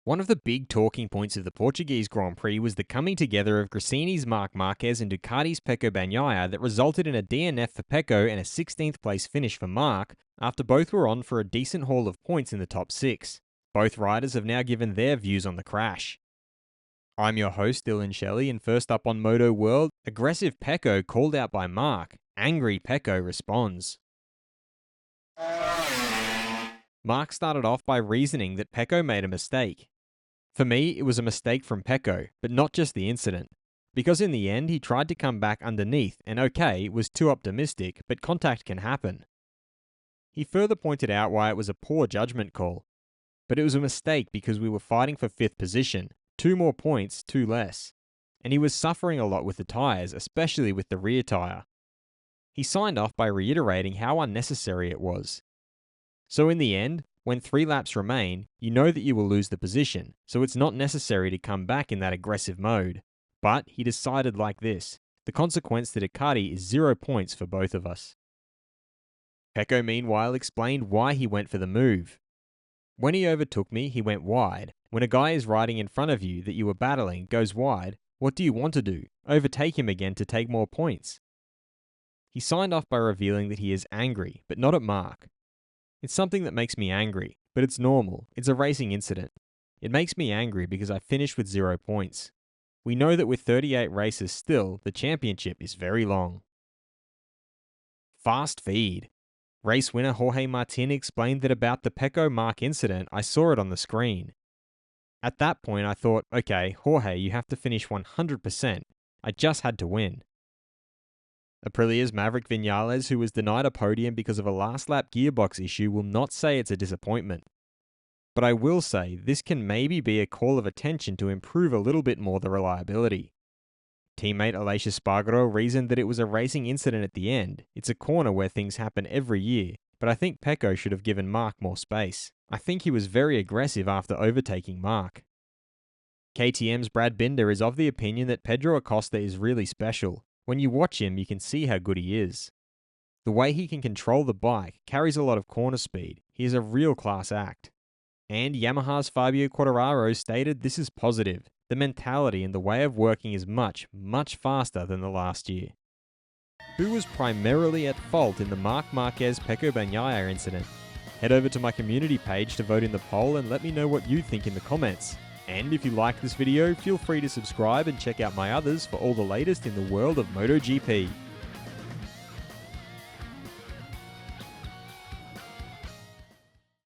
One of the big talking points of the Portuguese Grand Prix was the coming together of Gresini's Marquez and Ducati's Pecco Bagnaia that resulted in a DNF for Pecco and a 16th place finish for Marc after both were on for a decent haul of points in the top 6. Both riders have now given their views on the crash. I'm your host, Dillon Shelley, and first up on Moto World, aggressive Pecco called out by Marc. Angry Pecco responds. Marc started off by reasoning that Pecco made a mistake. For me, it was a mistake from Pecco, but not just the incident. Because in the end, he tried to come back underneath, and was too optimistic, but contact can happen. He further pointed out why it was a poor judgment call. But it was a mistake because we were fighting for 5th position, 2 more points, 2 less. And he was suffering a lot with the tyres, especially with the rear tyre. He signed off by reiterating how unnecessary it was. So in the end, when 3 laps remain, you know that you will lose the position, so it's not necessary to come back in that aggressive mode. But he decided like this. The consequence to Ducati is 0 points for both of us. Pecco meanwhile explained why he went for the move. When he overtook me, he went wide. When a guy is riding in front of you that you were battling goes wide, what do you want to do? Overtake him again to take more points. He signed off by revealing that he is angry, but not at Marc. It's something that makes me angry, but it's normal. It's a racing incident. It makes me angry because I finished with 0 points. We know that with 38 races still, the championship is very long. Fast feed. Race winner Jorge Martin explained that about the Pecco-Marc incident, I saw it on the screen. At that point I thought, okay, Jorge, you have to finish 100%. I just had to win. Aprilia's Maverick Viñales, who was denied a podium because of a last-lap gearbox issue, will not say it's a disappointment. But I will say this can maybe be a call of attention to improve a little bit more the reliability. Teammate Aleix Espargaro reasoned that it was a racing incident at the end. It's a corner where things happen every year, but I think Pecco should have given Marc more space. I think he was very aggressive after overtaking Marc. KTM's Brad Binder is of the opinion that Pedro Acosta is really special. When you watch him, you can see how good he is. The way he can control the bike, carries a lot of corner speed. He is a real class act. And Yamaha's Fabio Quartararo stated this is positive. The mentality and the way of working is much, much faster than the last year. Who was primarily at fault in the Marc Marquez-Pecco Bagnaia incident? Head over to my community page to vote in the poll and let me know what you think in the comments. And if you like this video, feel free to subscribe and check out my others for all the latest in the world of MotoGP.